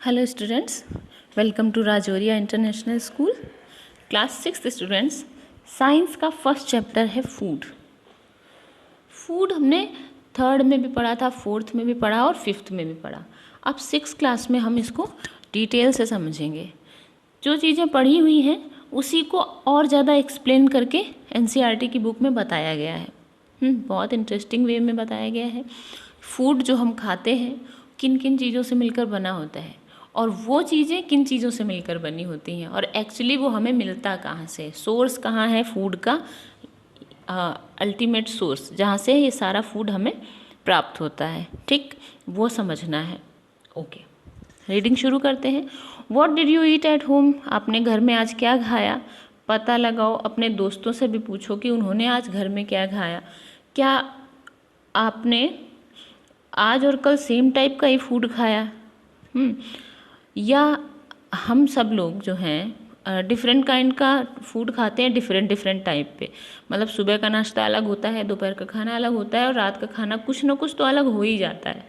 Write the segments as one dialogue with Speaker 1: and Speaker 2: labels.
Speaker 1: Hello students, welcome to Rajauria international school. Class 6 students, science का first chapter है food. Food हमने third में भी पढ़ा था, फोर्थ में भी पढ़ा और फिफ्थ में भी पढ़ा। अब 6 क्लास में हम इसको डिटेल से समझेंगे। जो चीज़ें पढ़ी हुई हैं उसी को और ज़्यादा एक्सप्लेन करके एनसीईआरटी की बुक में बताया गया है। बहुत इंटरेस्टिंग वे में बताया गया है। फूड जो हम खाते हैं किन किन चीज़ों से मिलकर बना होता है और वो चीज़ें किन चीज़ों से मिलकर बनी होती हैं और एक्चुअली वो हमें मिलता कहाँ से, सोर्स कहाँ है फूड का, अल्टीमेट सोर्स जहाँ से ये सारा फूड हमें प्राप्त होता है। ठीक, वो समझना है। ओके, रीडिंग शुरू करते हैं। What did you eat at home? आपने घर में आज क्या खाया? पता लगाओ, अपने दोस्तों से भी पूछो कि उन्होंने आज घर में क्या खाया। क्या आपने आज और कल सेम टाइप का ही फूड खाया? या हम सब लोग जो हैं डिफरेंट काइंड का फूड खाते हैं, डिफरेंट डिफरेंट टाइप पे। मतलब सुबह का नाश्ता अलग होता है, दोपहर का खाना अलग होता है और रात का खाना कुछ ना कुछ तो अलग हो ही जाता है।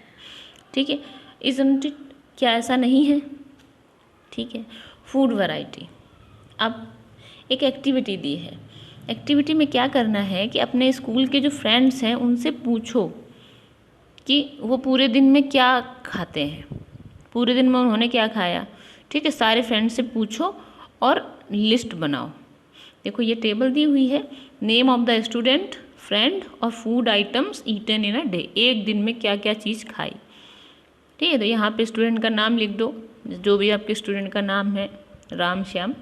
Speaker 1: ठीक है, इज़न्ट इट? क्या ऐसा नहीं है? ठीक है, फूड वैरायटी। अब एक एक्टिविटी दी है। एक्टिविटी में क्या करना है कि अपने स्कूल के जो फ्रेंड्स हैं उनसे पूछो कि वो पूरे दिन में क्या खाते हैं, पूरे दिन में उन्होंने क्या खाया। ठीक है, सारे फ्रेंड से पूछो और लिस्ट बनाओ। देखो ये टेबल दी हुई है, name of the student, friend और food items eaten in a day. एक दिन में क्या क्या चीज़ खाई। ठीक है, तो यहाँ पे स्टूडेंट का नाम लिख दो, जो भी आपके स्टूडेंट का नाम है, राम श्याम,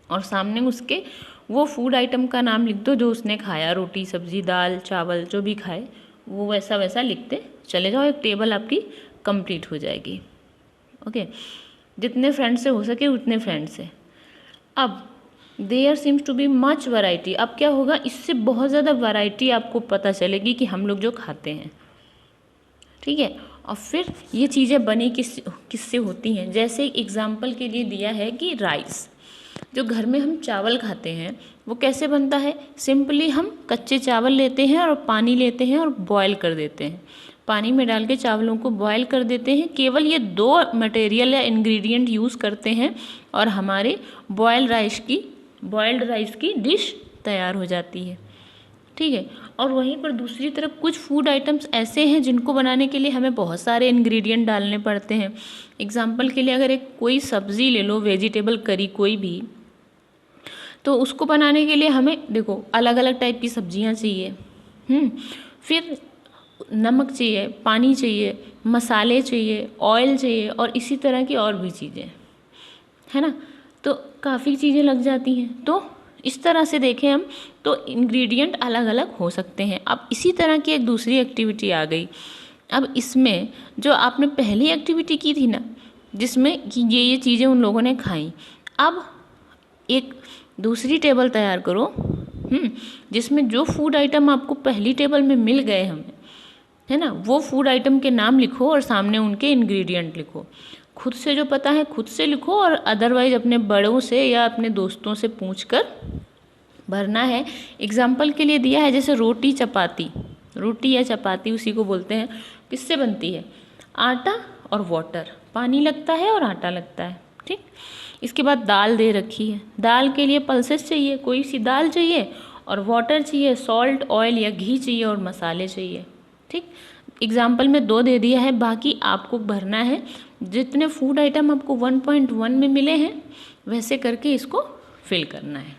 Speaker 1: और सामने उसके वो फूड आइटम का नाम लिख दो जो उसने खाया, रोटी सब्जी दाल चावल जो भी खाए वो वैसा वैसा लिखते चले जाओ। एक टेबल आपकी कंप्लीट हो जाएगी। ओके, जितने फ्रेंड से हो सके उतने फ्रेंड से। अब there seems to be much variety. अब क्या होगा, इससे बहुत ज़्यादा वैरायटी आपको पता चलेगी कि हम लोग जो खाते हैं। ठीक है, और फिर ये चीज़ें बनी किससे होती हैं। जैसे एग्जाम्पल के लिए दिया है कि राइस, जो घर में हम चावल खाते हैं वो कैसे बनता है। सिंपली हम कच्चे चावल लेते हैं और पानी लेते हैं और बॉयल कर देते हैं। पानी में डाल के चावलों को बॉयल कर देते हैं। केवल ये 2 मटेरियल या इंग्रेडिएंट यूज़ करते हैं और हमारे बॉयल्ड राइस की डिश तैयार हो जाती है। ठीक है, और वहीं पर दूसरी तरफ कुछ फूड आइटम्स ऐसे हैं जिनको बनाने के लिए हमें बहुत सारे इंग्रेडिएंट डालने पड़ते हैं। एग्जाम्पल के लिए अगर एक कोई सब्ज़ी ले लो, वेजिटेबल करी कोई भी, तो उसको बनाने के लिए हमें देखो अलग अलग टाइप की सब्जियां चाहिए। फिर नमक चाहिए, पानी चाहिए, मसाले चाहिए, ऑयल चाहिए और इसी तरह की और भी चीज़ें, है ना। तो काफ़ी चीज़ें लग जाती हैं। तो इस तरह से देखें हम तो इंग्रेडिएंट अलग अलग हो सकते हैं। अब इसी तरह की एक दूसरी एक्टिविटी आ गई। अब इसमें जो आपने पहली एक्टिविटी की थी ना, जिसमें कि ये चीज़ें उन लोगों ने खाई, अब एक दूसरी टेबल तैयार करो जिसमें जो फूड आइटम आपको पहली टेबल में मिल गए हमें, है ना, वो फूड आइटम के नाम लिखो और सामने उनके इंग्रेडिएंट लिखो। खुद से जो पता है खुद से लिखो और अदरवाइज अपने बड़ों से या अपने दोस्तों से पूछकर भरना है। एग्जाम्पल के लिए दिया है जैसे रोटी चपाती, रोटी या चपाती उसी को बोलते हैं। किससे बनती है? आटा और वाटर, पानी लगता है और आटा लगता है। ठीक, इसके बाद दाल दे रखी है। दाल के लिए पल्सेस चाहिए, कोई सी दाल चाहिए, और वाटर चाहिए, सॉल्ट ऑयल या घी चाहिए और मसाले चाहिए। ठीक, एग्जाम्पल में 2 दे दिया है, बाकी आपको भरना है। जितने फूड आइटम आपको 1.1 में मिले हैं वैसे करके इसको फिल करना है।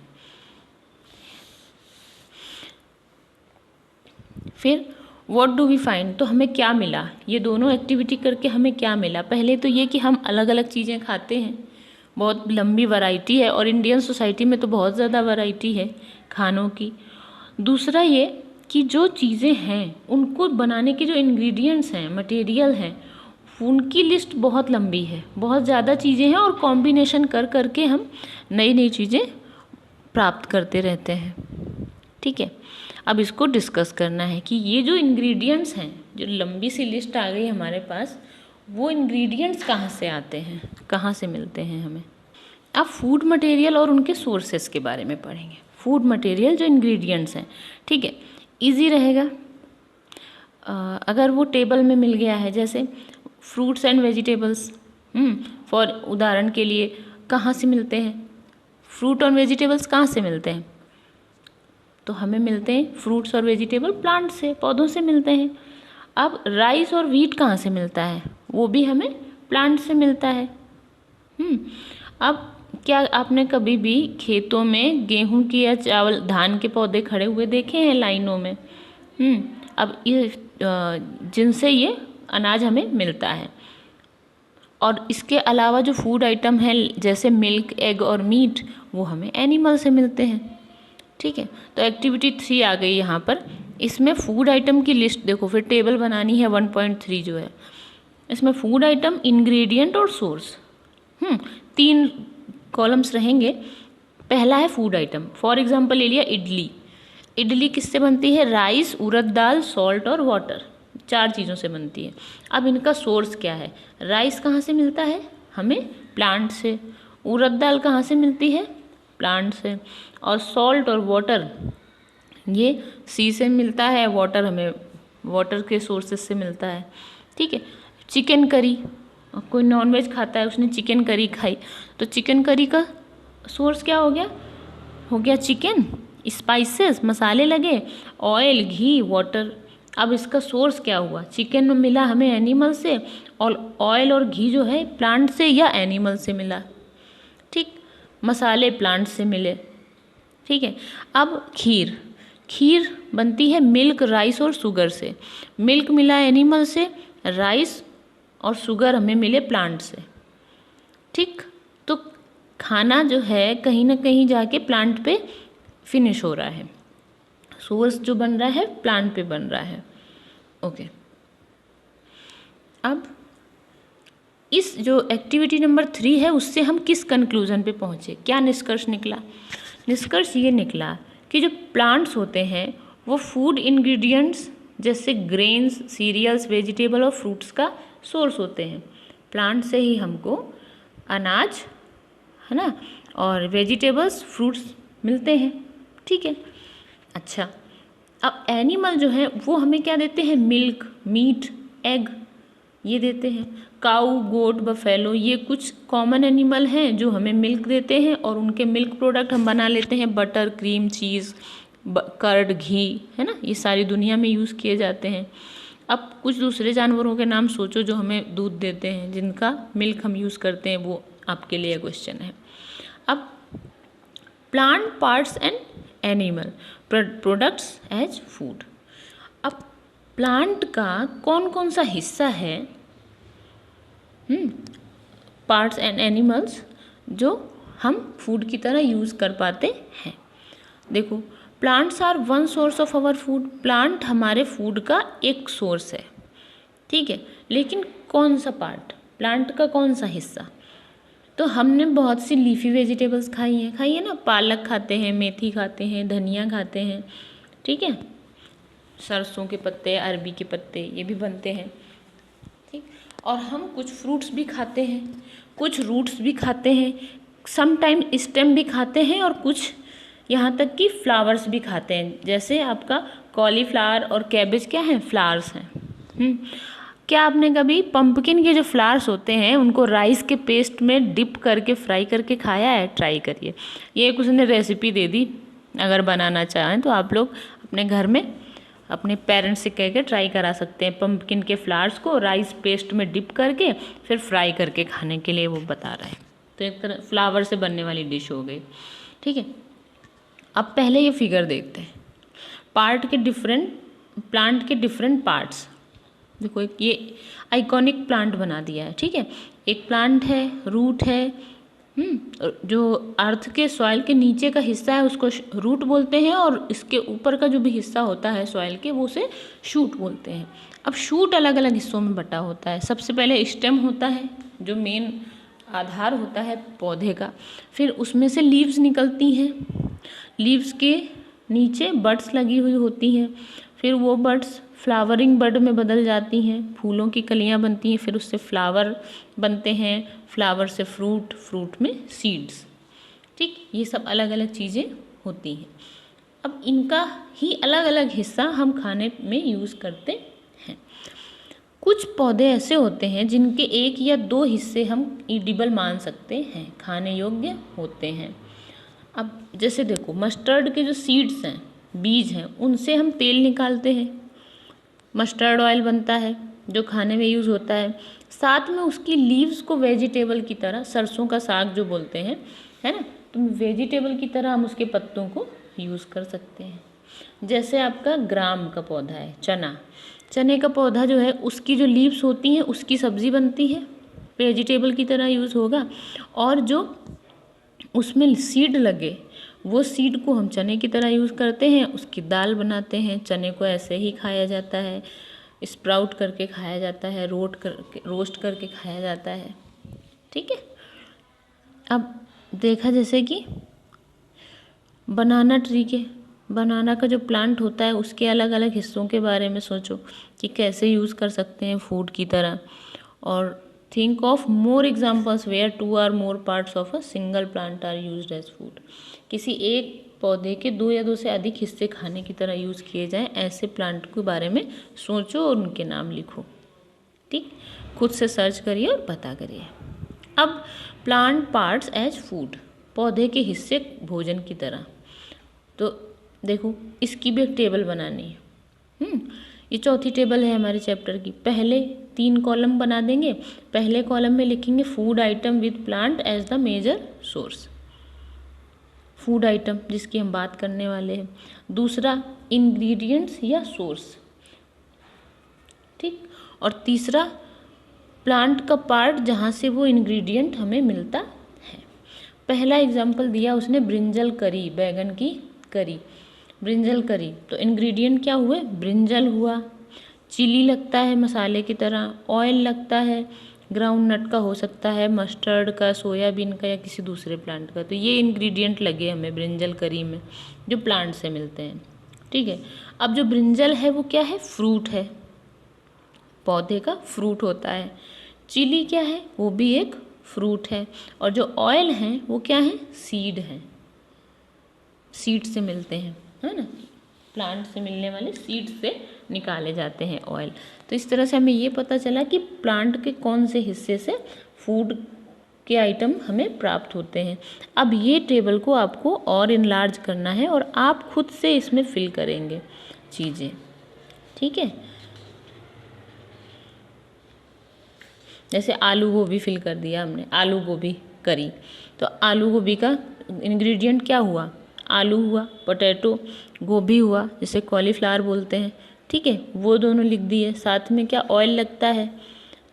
Speaker 1: फिर व्हाट डू वी फाइंड, तो हमें क्या मिला, ये दोनों एक्टिविटी करके हमें क्या मिला। पहले तो ये कि हम अलग अलग चीज़ें खाते हैं, बहुत लंबी वैरायटी है और इंडियन सोसाइटी में तो बहुत ज़्यादा वैरायटी है खानों की। दूसरा ये कि जो चीज़ें हैं उनको बनाने के जो इंग्रेडिएंट्स हैं, मटेरियल हैं, उनकी लिस्ट बहुत लंबी है, बहुत ज़्यादा चीज़ें हैं और कॉम्बिनेशन कर करके हम नई नई चीज़ें प्राप्त करते रहते हैं। ठीक है, अब इसको डिस्कस करना है कि ये जो इंग्रेडिएंट्स हैं, जो लंबी सी लिस्ट आ गई हमारे पास, वो इंग्रेडिएंट्स कहाँ से आते हैं, कहाँ से मिलते हैं हमें। अब फूड मटेरियल और उनके सोर्सेस के बारे में पढ़ेंगे। फूड मटेरियल जो इंग्रेडिएंट्स हैं, ठीक है, इजी रहेगा। अगर वो टेबल में मिल गया है, जैसे फ्रूट्स एंड वेजिटेबल्स, फॉर उदाहरण के लिए कहाँ से मिलते हैं? फ्रूट और वेजिटेबल्स कहाँ से मिलते हैं? तो हमें मिलते हैं फ्रूट्स और वेजिटेबल प्लांट से, पौधों से मिलते हैं। अब राइस और व्हीट कहाँ से मिलता है? वो भी हमें प्लांट से मिलता है। अब क्या आपने कभी भी खेतों में गेहूं की या चावल धान के पौधे खड़े हुए देखे हैं लाइनों में? अब ये जिनसे ये अनाज हमें मिलता है। और इसके अलावा जो फूड आइटम है जैसे मिल्क, एग और मीट, वो हमें एनिमल से मिलते हैं। ठीक है, तो एक्टिविटी 3 आ गई यहाँ पर। इसमें फूड आइटम की लिस्ट देखो, फिर टेबल बनानी है 1.3 जो है इसमें फूड आइटम, इंग्रेडिएंट और सोर्स। 3 कॉलम्स रहेंगे। पहला है फूड आइटम। फॉर एग्जांपल ले लिया इडली। इडली किससे बनती है? राइस, उड़द दाल, सॉल्ट और वाटर, 4 चीज़ों से बनती है। अब इनका सोर्स क्या है? राइस कहाँ से मिलता है? हमें प्लांट से। उड़द दाल कहाँ से मिलती है? प्लांट से। और सॉल्ट और वाटर ये सी से मिलता है, वाटर हमें वाटर के सोर्सेज से मिलता है। ठीक है, चिकन करी, कोई नॉनवेज खाता है, उसने चिकन करी खाई, तो चिकन करी का सोर्स क्या हो गया? हो गया चिकन, स्पाइसेस, मसाले लगे, ऑयल, घी, वाटर। अब इसका सोर्स क्या हुआ? चिकन में मिला हमें एनिमल से, और ऑयल और घी जो है प्लांट से या एनिमल से मिला। ठीक, मसाले प्लांट से मिले। ठीक है, अब खीर। खीर बनती है मिल्क, राइस और शुगर से। मिल्क मिला एनिमल से, राइस और शुगर हमें मिले प्लांट से। ठीक, तो खाना जो है कहीं ना कहीं जाके प्लांट पे फिनिश हो रहा है। सोर्स जो बन रहा है प्लांट पे बन रहा है। ओके, अब इस जो एक्टिविटी नंबर 3 है उससे हम किस कंक्लूजन पे पहुँचे? क्या निष्कर्ष निकला? निष्कर्ष ये निकला कि जो प्लांट्स होते हैं वो फूड इंग्रेडिएंट्स जैसे ग्रेन्स, सीरियल्स, वेजिटेबल और फ्रूट्स का सोर्स होते हैं। प्लांट से ही हमको अनाज, है ना, और वेजिटेबल्स, फ्रूट्स मिलते हैं। ठीक है, अच्छा, अब एनिमल जो है वो हमें क्या देते हैं? मिल्क, मीट, एग, ये देते हैं। काऊ, गोट, बफेलो, ये कुछ कॉमन एनिमल हैं जो हमें मिल्क देते हैं, और उनके मिल्क प्रोडक्ट हम बना लेते हैं, बटर, क्रीम, चीज़, कर्ड, घी, है ना, ये सारी दुनिया में यूज़ किए जाते हैं। अब कुछ दूसरे जानवरों के नाम सोचो जो हमें दूध देते हैं, जिनका मिल्क हम यूज़ करते हैं, वो आपके लिए क्वेश्चन है। अब plant parts and animal products as food. अब प्लांट का कौन कौन सा हिस्सा है, पार्ट्स एंड एनिमल्स, जो हम फूड की तरह यूज़ कर पाते हैं? देखो, plants are one source of our food. Plant हमारे फूड का एक सोर्स है। ठीक है, लेकिन कौन सा पार्ट, प्लांट का कौन सा हिस्सा? तो हमने बहुत सी लीफी वेजिटेबल्स खाई है ना, पालक खाते हैं, मेथी खाते हैं, धनिया खाते हैं। ठीक है, सरसों के पत्ते, अरबी के पत्ते, ये भी बनते हैं। ठीक, और हम कुछ फ्रूट्स भी खाते हैं, कुछ रूट्स भी खाते हैं, समटाइम स्टेम भी खाते हैं, और कुछ यहाँ तक कि फ्लावर्स भी खाते हैं। जैसे आपका कॉलीफ्लावर और कैबेज क्या है? फ्लावर्स हैं। क्या आपने कभी पंपकिन के जो फ्लावर्स होते हैं उनको राइस के पेस्ट में डिप करके फ्राई करके खाया है? ट्राई करिए, ये एक उसने रेसिपी दे दी। अगर बनाना चाहें तो आप लोग अपने घर में अपने पेरेंट्स से कह के ट्राई करा सकते हैं। पंपकिन के फ्लावर्स को राइस पेस्ट में डिप करके फिर फ्राई करके खाने के लिए वो बता रहा है। तो एक तरह फ्लावर से बनने वाली डिश हो गई। ठीक है, अब पहले ये फिगर देखते हैं, प्लांट के डिफरेंट पार्ट्स। देखो, एक ये आइकॉनिक प्लांट बना दिया है। ठीक है, एक प्लांट है, रूट है, जो अर्थ के सॉइल के नीचे का हिस्सा है उसको रूट बोलते हैं, और इसके ऊपर का जो भी हिस्सा होता है सॉइल के वो उसे शूट बोलते हैं। अब शूट अलग अलग हिस्सों में बटा होता है। सबसे पहले स्टेम होता है जो मेन आधार होता है पौधे का, फिर उसमें से लीव्स निकलती हैं, लीव्स के नीचे बड्स लगी हुई होती हैं, फिर वो बड्स फ्लावरिंग बड में बदल जाती हैं, फूलों की कलियां बनती हैं, फिर उससे फ्लावर बनते हैं, फ्लावर से फ्रूट, फ्रूट में सीड्स। ठीक, ये सब अलग अलग चीज़ें होती हैं। अब इनका ही अलग अलग हिस्सा हम खाने में यूज़ करते हैं। कुछ पौधे ऐसे होते हैं जिनके एक या दो हिस्से हम ईडिबल मान सकते हैं, खाने योग्य होते हैं। अब जैसे देखो, मस्टर्ड के जो सीड्स हैं, बीज हैं, उनसे हम तेल निकालते हैं, मस्टर्ड ऑयल बनता है जो खाने में यूज़ होता है। साथ में उसकी लीव्स को वेजिटेबल की तरह, सरसों का साग जो बोलते हैं, है ना, तो वेजिटेबल की तरह हम उसके पत्तों को यूज़ कर सकते हैं। जैसे आपका ग्राम का पौधा है, चना, चने का पौधा जो है, उसकी जो लीव्स होती हैं उसकी सब्ज़ी बनती है, वेजिटेबल की तरह यूज़ होगा। और जो उसमें सीड लगे, वो सीड को हम चने की तरह यूज़ करते हैं, उसकी दाल बनाते हैं। चने को ऐसे ही खाया जाता है, स्प्राउट करके खाया जाता है, रोस्ट करके खाया जाता है। ठीक है। अब देखा जैसे कि बनाना ट्री के, बनाना का जो प्लांट होता है उसके अलग अलग हिस्सों के बारे में सोचो कि कैसे यूज़ कर सकते हैं फूड की तरह। और think of more examples where 2 or more parts of a single plant are used as food. किसी एक पौधे के 2 या 2 से अधिक हिस्से खाने की तरह यूज़ किए जाएं, ऐसे प्लांट के बारे में सोचो और उनके नाम लिखो। ठीक, खुद से सर्च करिए और पता करिए। अब प्लांट पार्ट्स एज फूड, पौधे के हिस्से भोजन की तरह। तो देखो, इसकी भी एक टेबल बनानी है। ये चौथी टेबल है हमारे चैप्टर की। पहले 3 कॉलम बना देंगे। पहले कॉलम में लिखेंगे food item with plant as the major source, food item जिसकी हम बात करने वाले हैं। दूसरा इंग्रेडिएंट्स या सोर्स, ठीक। और तीसरा प्लांट का पार्ट जहाँ से वो इंग्रेडिएंट हमें मिलता है। पहला एग्जाम्पल दिया उसने ब्रिंजल करी, बैगन की करी, ब्रिंजल करी, तो इंग्रेडिएंट क्या हुए, ब्रिंजल हुआ, चिली लगता है मसाले की तरह, ऑयल लगता है, ग्राउंड नट का हो सकता है, मस्टर्ड का, सोयाबीन का या किसी दूसरे प्लांट का। तो ये इंग्रेडिएंट लगे हमें ब्रिंजल करी में जो प्लांट से मिलते हैं। ठीक है। अब जो ब्रिंजल है वो क्या है, फ्रूट है, पौधे का फ्रूट होता है। चिली क्या है, वो भी एक फ्रूट है। और जो ऑयल है वो क्या है, सीड है, सीड से मिलते हैं, है ना, प्लांट से मिलने वाले सीड से निकाले जाते हैं ऑयल। तो इस तरह से हमें ये पता चला कि प्लांट के कौन से हिस्से से फूड के आइटम हमें प्राप्त होते हैं। अब ये टेबल को आपको और इनलार्ज करना है और आप खुद से इसमें फिल करेंगे चीज़ें। ठीक है। जैसे आलू गोभी फिल कर दिया हमने, आलू गोभी करी, तो आलू गोभी का इंग्रेडिएंट क्या हुआ, आलू हुआ, पोटैटो गोभी हुआ, जिसे कॉलीफ्लावर बोलते हैं। ठीक है, वो दोनों लिख दिए। साथ में क्या, ऑयल लगता है,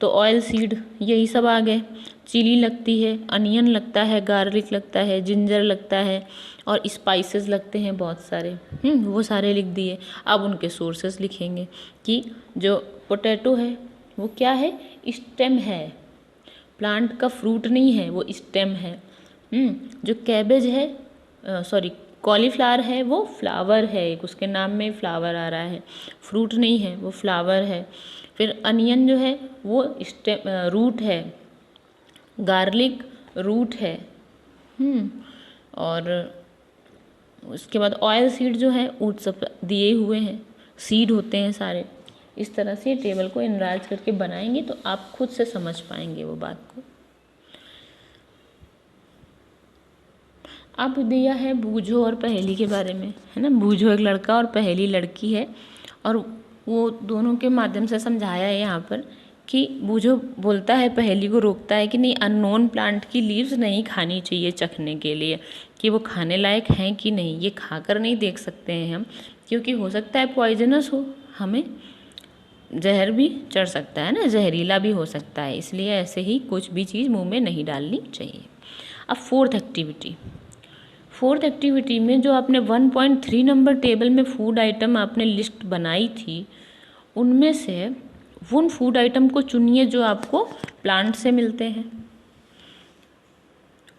Speaker 1: तो ऑयल सीड, यही सब आ गए। चिली लगती है, अनियन लगता है, गार्लिक लगता है, जिंजर लगता है, और स्पाइसेस लगते हैं बहुत सारे, वो सारे लिख दिए। अब उनके सोर्सेस लिखेंगे कि जो पोटैटो है वो क्या है, स्टेम है, प्लांट का फ्रूट नहीं है, वो स्टेम है। जो कैबेज है, सॉरी कॉलीफ्लावर है, वो फ्लावर है, एक उसके नाम में फ्लावर आ रहा है, फ्रूट नहीं है, वो फ्लावर है। फिर अनियन जो है वो स्टेम, रूट है, गार्लिक रूट है। और उसके बाद ऑयल सीड जो है वो सब दिए हुए हैं, सीड होते हैं सारे। इस तरह से टेबल को इनलार्ज करके बनाएंगे तो आप खुद से समझ पाएंगे वो बात को। अब दिया है बूझो और पहेली के बारे में, है ना। बूझो एक लड़का और पहेली लड़की है, और वो दोनों के माध्यम से समझाया है यहाँ पर कि बूझो बोलता है, पहेली को रोकता है कि नहीं, अननोन प्लांट की लीव्स नहीं खानी चाहिए चखने के लिए, कि वो खाने लायक हैं कि नहीं, ये खाकर नहीं देख सकते हैं हम, क्योंकि हो सकता है पॉइजनस हो, हमें जहर भी चढ़ सकता है ना, जहरीला भी हो सकता है, इसलिए ऐसे ही कुछ भी चीज़ मुंह में नहीं डालनी चाहिए। अब फोर्थ एक्टिविटी में जो आपने 1.3 नंबर टेबल में फूड आइटम आपने लिस्ट बनाई थी, उनमें से उन फूड आइटम को चुनिए जो आपको प्लांट से मिलते हैं,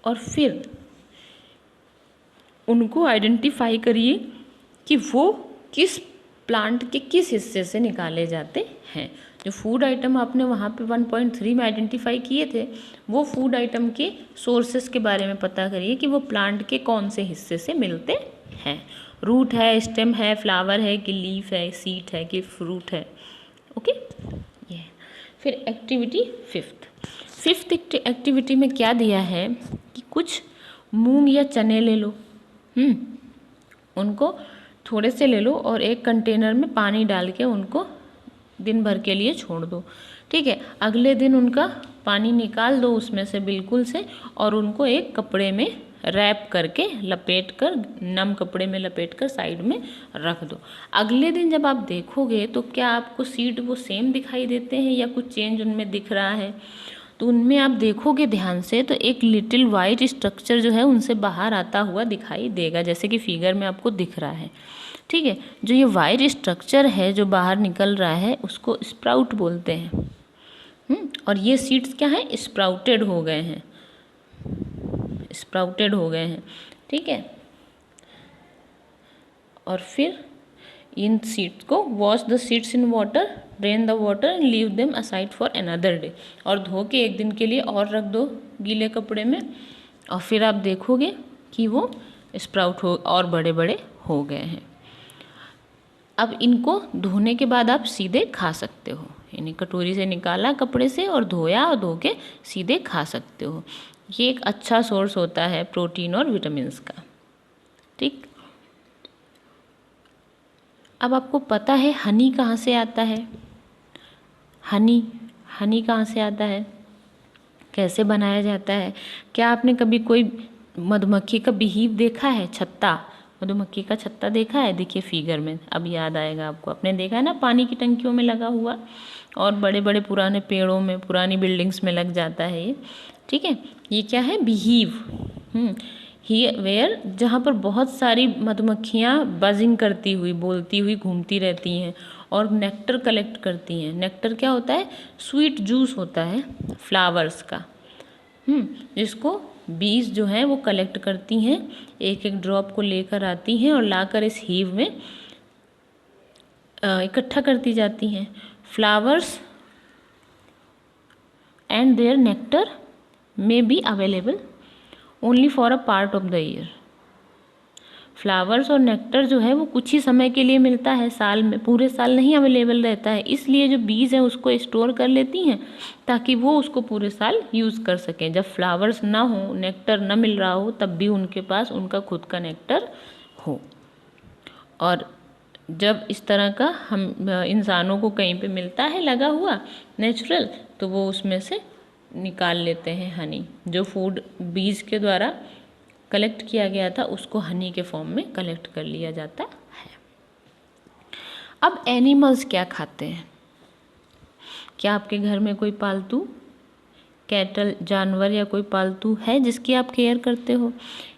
Speaker 1: और फिर उनको आइडेंटिफाई करिए कि वो किस प्लांट के किस हिस्से से निकाले जाते हैं। जो फूड आइटम आपने वहाँ पे 1.3 में आइडेंटिफाई किए थे, वो फूड आइटम के सोर्सेस के बारे में पता करिए कि वो प्लांट के कौन से हिस्से से मिलते हैं। रूट है, स्टेम है, फ्लावर है कि लीफ है, सीड है कि फ्रूट है। ओके, ये फिर एक्टिविटी फिफ्थ एक्टिविटी में क्या दिया है कि कुछ मूंग या चने ले लो, उनको थोड़े से ले लो और एक कंटेनर में पानी डाल के उनको दिन भर के लिए छोड़ दो, ठीक है। अगले दिन उनका पानी निकाल दो उसमें से बिल्कुल से, और उनको एक कपड़े में रैप करके लपेट कर, नम कपड़े में लपेट कर साइड में रख दो। अगले दिन जब आप देखोगे तो क्या आपको सीड वो सेम दिखाई देते हैं या कुछ चेंज उनमें दिख रहा है? तो उनमें आप देखोगे ध्यान से तो एक लिटिल वाइट स्ट्रक्चर जो है उनसे बाहर आता हुआ दिखाई देगा, जैसे कि फिगर में आपको दिख रहा है, ठीक है। जो ये वाइट स्ट्रक्चर है जो बाहर निकल रहा है उसको स्प्राउट बोलते हैं। और ये सीड्स क्या है? स्प्राउटेड हो गए हैं, स्प्राउटेड हो गए हैं, ठीक है। और फिर इन सीड्स को wash the seeds in water, drain the water and leave them aside for another day, और धो के एक दिन के लिए और रख दो गीले कपड़े में, और फिर आप देखोगे कि वो स्प्राउट हो और बड़े बड़े हो गए हैं। अब इनको धोने के बाद आप सीधे खा सकते हो, यानी कटोरी से निकाला कपड़े से और धोया और धो के सीधे खा सकते हो। ये एक अच्छा सोर्स होता है प्रोटीन और विटामिन्स का, ठीक। अब आपको पता है हनी कहाँ से आता है? हनी कहाँ से आता है, कैसे बनाया जाता है? क्या आपने कभी कोई मधुमक्खी का बिहीव देखा है? छत्ता, मधुमक्खी का छत्ता देखा है? देखिए फिगर में अब याद आएगा आपको, आपने देखा है ना, पानी की टंकियों में लगा हुआ और बड़े बड़े पुराने पेड़ों में, पुरानी बिल्डिंग्स में लग जाता है ये, ठीक है। ये क्या है? बिहीव। वेयर, जहाँ पर बहुत सारी मधुमक्खियाँ बजिंग करती हुई, बोलती हुई घूमती रहती हैं और नेक्टर कलेक्ट करती हैं। नेक्टर क्या होता है? स्वीट जूस होता है फ्लावर्स का, जिसको बीज जो हैं वो कलेक्ट करती हैं, एक एक ड्रॉप को लेकर आती हैं और लाकर इस हीव में इकट्ठा करती जाती हैं। Flowers and their nectar may be available only for a part of the year. Flowers और नेक्टर जो है वो कुछ ही समय के लिए मिलता है साल में, पूरे साल नहीं अवेलेबल रहता है, इसलिए जो बीज है उसको स्टोर कर लेती हैं ताकि वो उसको पूरे साल यूज़ कर सकें। जब फ्लावर्स ना हो, नेक्टर ना मिल रहा हो, तब भी उनके पास उनका खुद का नेक्टर हो। और जब इस तरह का हम इंसानों को कहीं पे मिलता है लगा हुआ नेचुरल, तो वो उसमें से निकाल लेते हैं हनी, जो फूड बीज के द्वारा कलेक्ट किया गया था उसको हनी के फॉर्म में कलेक्ट कर लिया जाता है। अब एनिमल्स क्या खाते हैं? क्या आपके घर में कोई पालतू कैटल जानवर या कोई पालतू है जिसकी आप केयर करते हो?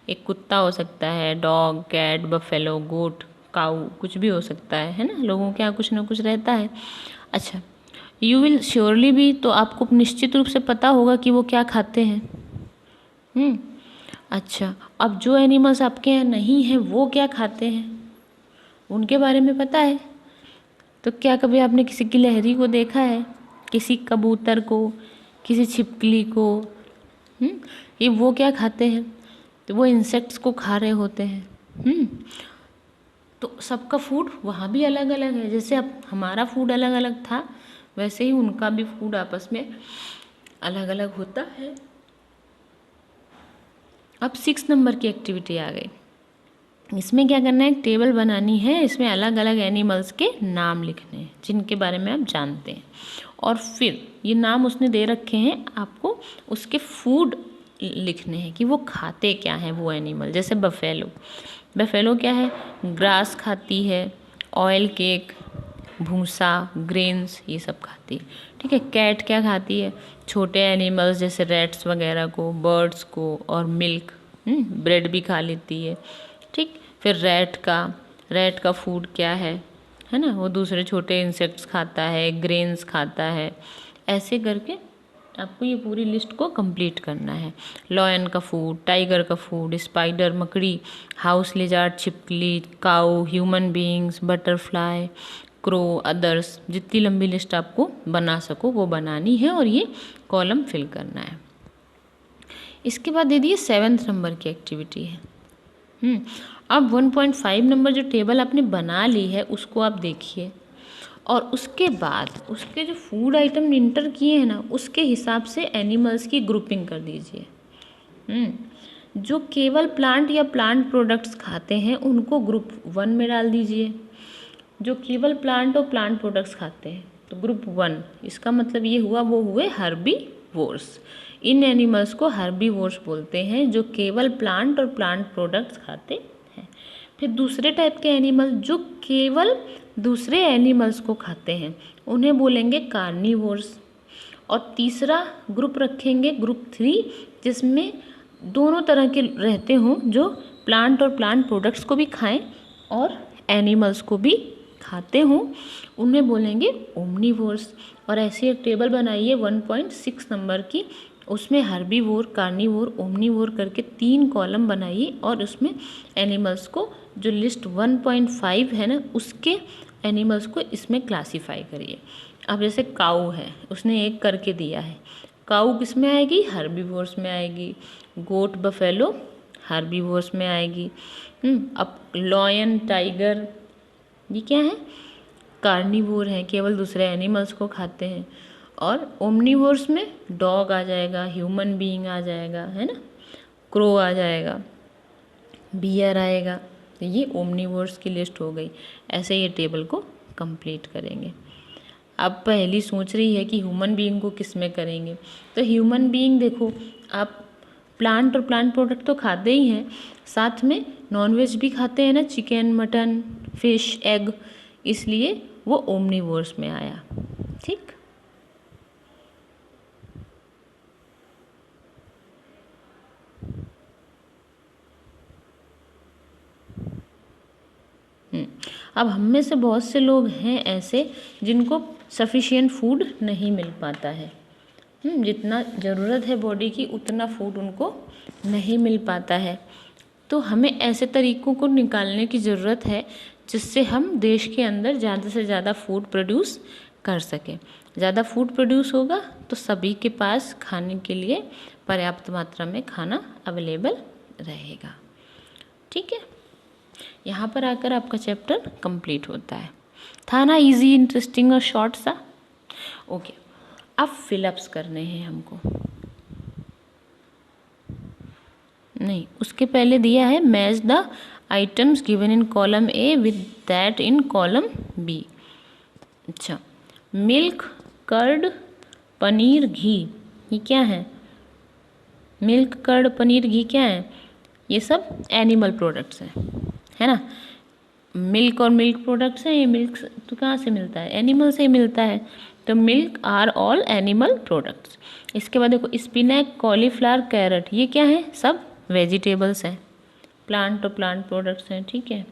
Speaker 1: एक कुत्ता हो सकता है, डॉग, कैट, बफेलो, गोट, काऊ, कुछ भी हो सकता है ना, लोगों के यहाँ कुछ ना कुछ रहता है। अच्छा, यू विल श्योरली भी, तो आपको निश्चित रूप से पता होगा कि वो क्या खाते हैं। अच्छा, अब जो एनिमल्स आपके यहाँ नहीं हैं वो क्या खाते हैं, उनके बारे में पता है? तो क्या कभी आपने किसी गिलहरी को देखा है, किसी कबूतर को, किसी छिपकली को? ये वो क्या खाते हैं? तो वो इंसेक्ट्स को खा रहे होते हैं। तो सबका फूड वहाँ भी अलग अलग है, जैसे अब हमारा फूड अलग अलग था वैसे ही उनका भी फूड आपस में अलग अलग होता है। अब 6 नंबर की एक्टिविटी आ गई। इसमें क्या करना है? एक टेबल बनानी है, इसमें अलग अलग एनिमल्स के नाम लिखने हैं जिनके बारे में आप जानते हैं, और फिर ये नाम उसने दे रखे हैं, आपको उसके फूड लिखने हैं कि वो खाते क्या हैं वो एनिमल। जैसे बफेलो क्या है? ग्रास खाती है, ऑयल केक, भूसा, ग्रेन्स, ये सब खाती है, ठीक है। कैट क्या खाती है? छोटे एनिमल्स जैसे रैट्स वगैरह को, बर्ड्स को, और मिल्क, ब्रेड भी खा लेती है, ठीक। फिर रैट का फूड क्या है ना, वो दूसरे छोटे इंसेक्ट्स खाता है, ग्रेन्स खाता है। ऐसे करके आपको ये पूरी लिस्ट को कंप्लीट करना है। लॉयन का फूड, टाइगर का फूड, स्पाइडर, मकड़ी, हाउस लिजार्ड, छिपकली, cow, human beings, butterfly, crow, others, जितनी लंबी लिस्ट आपको बना सको वो बनानी है और ये कॉलम फिल करना है। इसके बाद दे दिए 7 नंबर की एक्टिविटी है। अब 1.5 नंबर जो टेबल आपने बना ली है उसको आप देखिए, और उसके बाद उसके जो फूड आइटम इंटर किए हैं ना, उसके हिसाब से एनिमल्स की ग्रुपिंग कर दीजिए। जो केवल प्लांट या प्लांट प्रोडक्ट्स खाते हैं उनको ग्रुप 1 में डाल दीजिए। जो केवल प्लांट और प्लांट प्रोडक्ट्स खाते हैं तो ग्रुप 1, इसका मतलब ये हुआ वो हुए हर्बीवोर्स। इन एनिमल्स को हर्बीवोर्स बोलते हैं जो केवल प्लांट और प्लांट प्रोडक्ट्स खाते हैं। फिर दूसरे टाइप के एनिमल जो केवल दूसरे एनिमल्स को खाते हैं उन्हें बोलेंगे कार्निवोर्स। और तीसरा ग्रुप रखेंगे ग्रुप 3, जिसमें दोनों तरह के रहते हों, जो प्लांट और प्लांट प्रोडक्ट्स को भी खाएं और एनिमल्स को भी खाते हों, उन्हें बोलेंगे ओमनीवोर्स। और ऐसी एक टेबल बनाइए 1.6 नंबर की, उसमें हर्बीवोर, कार्निवोर, ओमनीवोर करके 3 कॉलम बनाइए और उसमें एनिमल्स को जो लिस्ट 1.5 है ना, उसके एनिमल्स को इसमें क्लासीफाई करिए। अब जैसे काऊ है, उसने एक करके दिया है, काऊ किस में आएगी? हर्बीवोर्स में आएगी। गोट, बफेलो हर्बीवोर्स में आएगी। अब लॉयन, टाइगर, ये क्या है? कार्निवोर है, केवल दूसरे एनिमल्स को खाते हैं। और ओमनीवोर्स में डॉग आ जाएगा, ह्यूमन बीइंग आ जाएगा, है ना, क्रो आ जाएगा, बियर आएगा। तो ये ओमनीवोर्स की लिस्ट हो गई। ऐसे ये टेबल को कंप्लीट करेंगे। अब पहली सोच रही है कि ह्यूमन बीइंग को किस में करेंगे, तो ह्यूमन बीइंग देखो, आप प्लांट और प्लांट प्रोडक्ट तो खाते ही हैं, साथ में नॉनवेज भी खाते हैं ना, चिकन, मटन, फिश, एग, इसलिए वो ओमनीवोर्स में आया। ठीक। अब हम में से बहुत से लोग हैं ऐसे जिनको सफिशिएंट फूड नहीं मिल पाता है। जितना ज़रूरत है बॉडी की उतना फूड उनको नहीं मिल पाता है। तो हमें ऐसे तरीक़ों को निकालने की ज़रूरत है जिससे हम देश के अंदर ज़्यादा से ज़्यादा फूड प्रोड्यूस कर सकें। ज़्यादा फूड प्रोड्यूस होगा तो सभी के पास खाने के लिए पर्याप्त मात्रा में खाना अवेलेबल रहेगा। ठीक है, यहाँ पर आकर आपका चैप्टर कंप्लीट होता है। था ना इजी, इंटरेस्टिंग और शॉर्ट सा? ओके, अब फिलअप्स करने हैं हमको। नहीं, उसके पहले दिया है match the items given in column A with that in column B. अच्छा, मिल्क, कर्ड, पनीर, घी, ये क्या है? मिल्क, कर्ड, पनीर, घी क्या है? ये सब एनिमल प्रोडक्ट्स हैं, है ना। मिल्क और मिल्क प्रोडक्ट्स हैं। ये मिल्क तो कहाँ से मिलता है? एनिमल से ही मिलता है। तो milk are all animal products. इसके बाद देखो, स्पिनैच, कॉलीफ्लावर, कैरेट, ये क्या है? सब वेजिटेबल्स हैं, प्लांट और प्लांट प्रोडक्ट्स हैं। ठीक है,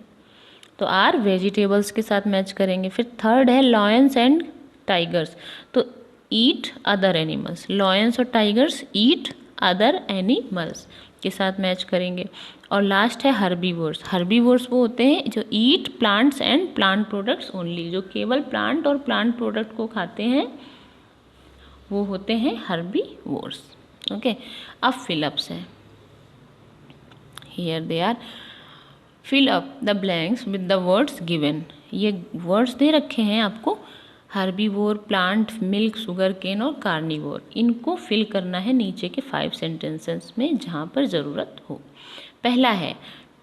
Speaker 1: तो आर वेजिटेबल्स के साथ मैच करेंगे। फिर थर्ड है लॉयंस एंड टाइगर्स, तो ईट अदर एनिमल्स। लॉयंस और टाइगर्स ईट अदर एनिमल्स के साथ मैच करेंगे। और लास्ट है हर्बीवोर्स। हर्बीवोर्स वो होते हैं जो ईट plants and plant products only, जो केवल प्लांट और प्लांट प्रोडक्ट को खाते हैं, वो होते हैं हर्बीवोर्स। ओके, अब फिलअप्स है। Here they are, fill up the blanks with the words given. ये वर्ड्स दे रखे हैं आपको, herbivore, plant, milk, sugar cane और कार्निवोर। इनको फिल करना है नीचे के 5 सेंटेंसेस में जहाँ पर ज़रूरत हो। पहला है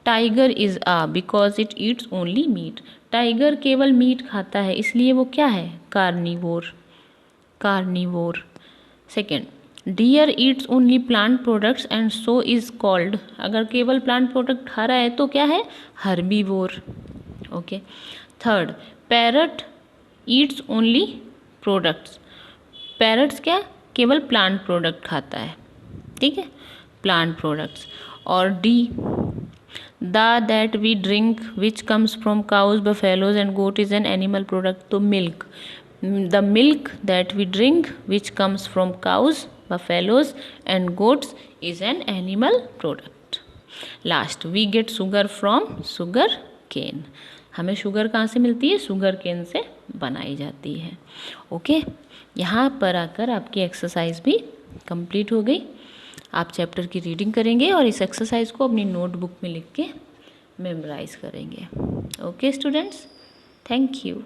Speaker 1: tiger is a because it eats only meat. Tiger केवल मीट खाता है इसलिए वो क्या है? Carnivore, carnivore. Second, deer eats only plant products and so is called. अगर केवल प्लांट प्रोडक्ट खा रहा है तो क्या है? Herbivore. Okay. Third, parrot eats only products. Parrots क्या? केवल प्लांट प्रोडक्ट खाता है। ठीक है, प्लांट प्रोडक्ट्स। और D, the that we drink which comes from cows, buffaloes and goat is an animal product. तो milk, the milk that we drink which comes from cows, buffaloes and goats is an animal product. Last, we get sugar from sugar cane. हमें sugar कहाँ से मिलती है? Sugar cane से बनाई जाती है। ओके, यहाँ पर आकर आपकी एक्सरसाइज भी कंप्लीट हो गई। आप चैप्टर की रीडिंग करेंगे और इस एक्सरसाइज को अपनी नोटबुक में लिख के मेमोराइज करेंगे। Okay students, thank you.